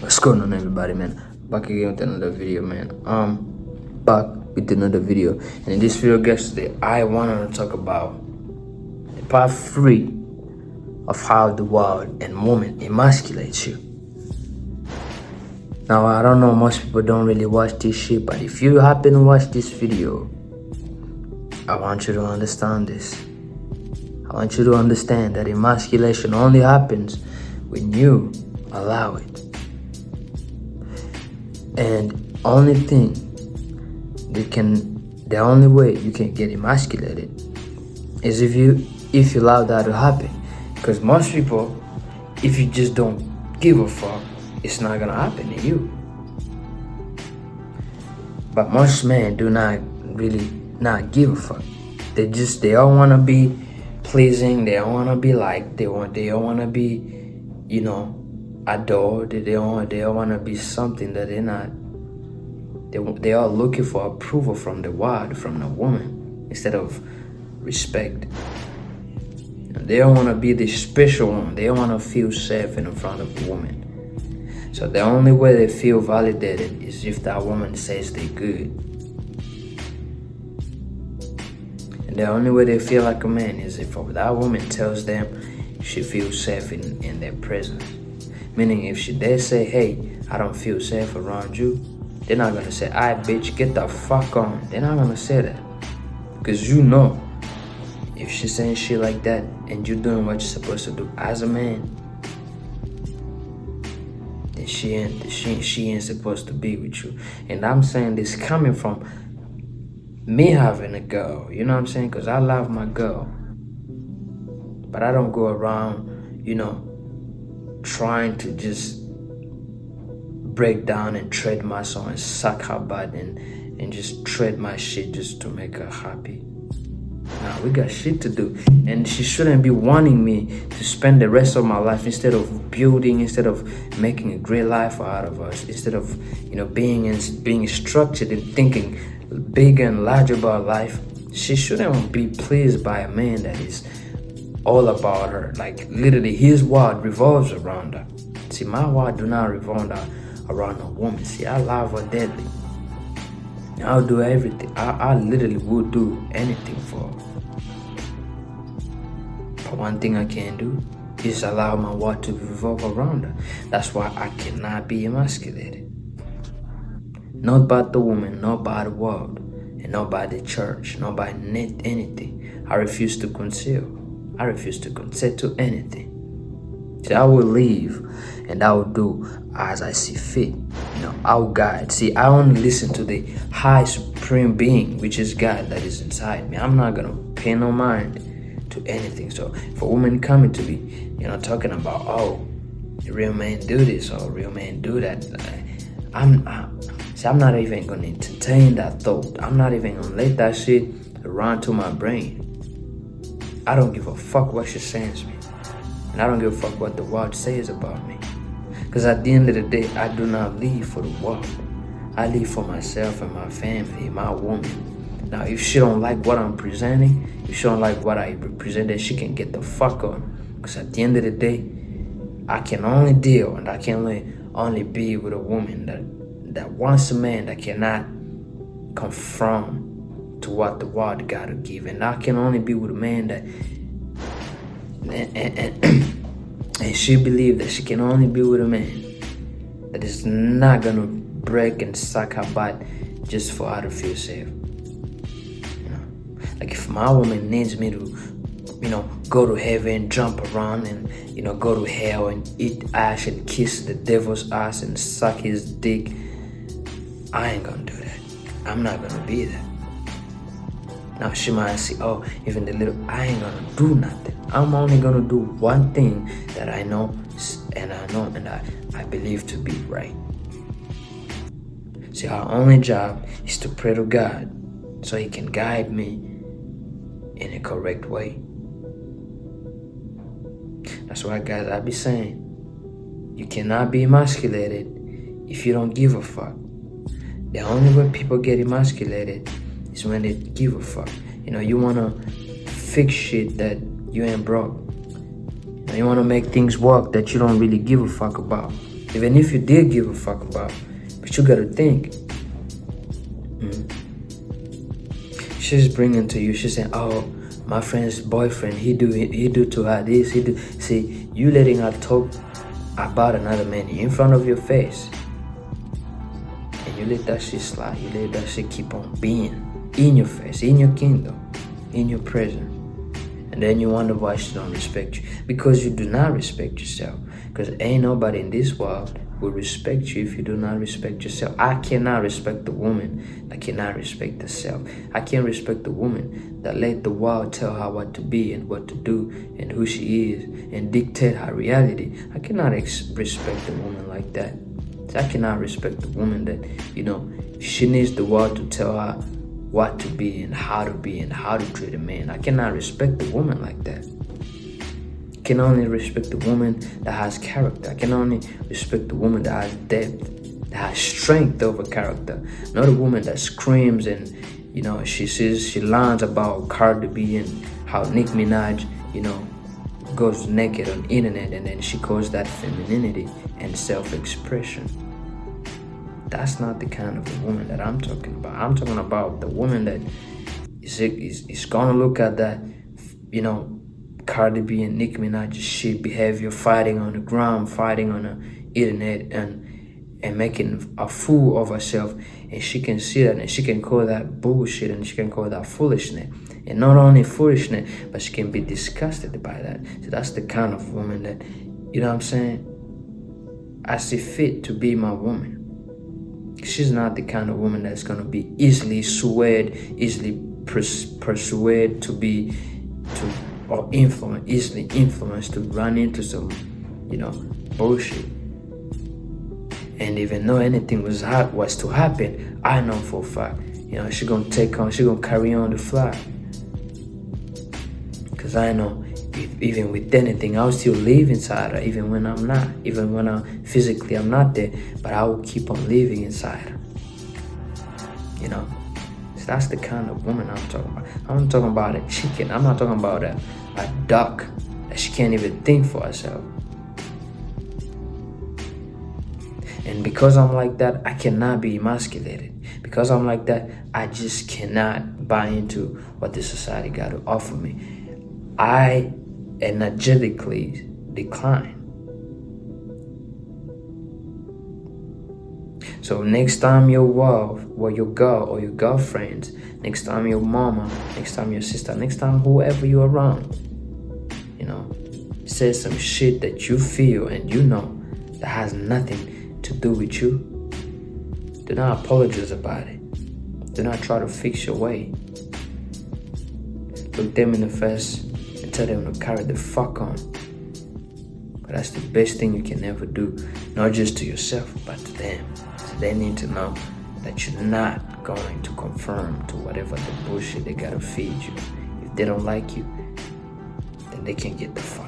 What's going on, everybody, man? Back again with another video, man. Back with another video, and in this video, guys, today I wanted to talk about part 3 of how the world and woman emasculates you. Now, I don't know, most people don't really watch this shit, but if you happen to watch this video, I want you to understand this. I want you to understand that emasculation only happens when you allow it. And the only way you can get emasculated is if you allow that to happen. Because most people, if you just don't give a fuck, it's not gonna happen to you. But most men do not really not give a fuck. They all wanna be pleasing. They all wanna be liked. They all wanna be, adored. They all wanna be something that they're not. They are looking for approval from the world, from the woman, instead of respect. They don't want to be the special one. They don't want to feel safe in front of a woman. So the only way they feel validated is if that woman says they're good. And the only way they feel like a man is if that woman tells them she feels safe in their presence. Meaning if they say, hey, I don't feel safe around you, they're not gonna say, "Alright, bitch, get the fuck on." They're not gonna say that. Because if she's saying shit like that and you're doing what you're supposed to do as a man, then she ain't supposed to be with you. And I'm saying this coming from me having a girl, you know what I'm saying? Because I love my girl. But I don't go around, trying to just break down and tread my soul and suck her butt and just tread my shit just to make her happy. Nah, we got shit to do. And she shouldn't be wanting me to spend the rest of my life instead of making a great life out of us, instead of, being structured and thinking bigger and larger about life. She shouldn't be pleased by a man that is all about her. Like, literally, his world revolves around her. See, my world do not revolve around a woman. See, I love her deadly. I'll do everything. I literally would do anything for her. But one thing I can't do is allow my world to revolve around her. That's why I cannot be emasculated. Not by the woman, not by the world, and not by the church, not by anything. I refuse to conceal. I refuse to consent to anything. See, I will leave and I will do as I see fit. I will guide. See, I only listen to the high supreme being, which is God, that is inside me. I'm not gonna pay no mind to anything. So if a woman coming to me, talking about, oh, real men do this or real men do that, I'm not even gonna entertain that thought. I'm not even gonna let that shit run to my brain. I don't give a fuck what she sends me. And I don't give a fuck what the world says about me. Because at the end of the day, I do not live for the world. I live for myself and my family, my woman. Now, if she don't like what I'm presenting, if she don't like what I represent, then she can get the fuck on. Because at the end of the day, I can only deal and I can only be with a woman that wants a man that cannot conform to what the world got to give. And I can only be with a man that and she believed that she can only be with a man that is not gonna break and suck her butt just for her to feel safe. Like if my woman needs me to, go to heaven, jump around and, go to hell and eat ash and kiss the devil's ass and suck his dick, I ain't gonna do that. I'm not gonna be that. Now she might say, oh, even the little, I ain't gonna do nothing. I'm only gonna do one thing that I know and I believe to be right. See, our only job is to pray to God so He can guide me in a correct way. That's why, guys, I be saying, you cannot be emasculated if you don't give a fuck. The only way people get emasculated is when they give a fuck. You wanna fix shit that you ain't broke. You want to make things work that you don't really give a fuck about. Even if you did give a fuck about, but you gotta think. She's bringing to you, she's saying, oh, my friend's boyfriend, he do to her this, he do. See, you letting her talk about another man in front of your face. And you let that shit slide. You let that shit keep on being in your face, in your kingdom, in your presence. And then you wonder why she don't respect you. Because you do not respect yourself. Because ain't nobody in this world will respect you if you do not respect yourself. I cannot respect the woman that cannot respect herself. I can't respect the woman that let the world tell her what to be and what to do and who she is and dictate her reality. I cannot respect a woman like that. I cannot respect the woman that, she needs the world to tell her what to be and how to treat a man. I cannot respect a woman like that. I can only respect the woman that has character. I can only respect the woman that has depth, that has strength over character. Not a woman that screams and, she learns about Cardi B and how Nicki Minaj, goes naked on the internet, and then she calls that femininity and self-expression. That's not the kind of a woman that I'm talking about. I'm talking about the woman that is gonna look at that, Cardi B and Nicki Minaj shit behavior, fighting on the ground, fighting on the internet, and making a fool of herself. And she can see that, and she can call that bullshit, and she can call that foolishness. And not only foolishness, but she can be disgusted by that. So that's the kind of woman that, I see fit to be my woman. She's not the kind of woman that's going to be easily swayed, easily persuaded or easily influenced to run into some, bullshit. And even though anything was to happen, I know for a fact, she's going to carry on the flag. Because I know even with anything, I'll still live inside her, even when I'm not, even when I'm not there, but I will keep on living inside her. So that's the kind of woman I'm talking about. I'm talking about a chicken. I'm not talking about a duck that she can't even think for herself. And because I'm like that, I cannot be emasculated. Because I'm like that, I just cannot buy into what the society got to offer me. I energetically decline. So next time your wife or your girl or your girlfriends, next time your mama, next time your sister, next time whoever you're around, says some shit that you feel and that has nothing to do with you, do not apologize about it. Do not try to fix your way. Look them in the face and tell them to carry the fuck on. But that's the best thing you can ever do, not just to yourself, but to them. So they need to know that you're not going to conform to whatever the bullshit they gotta feed you. If they don't like you, then they can get the fuck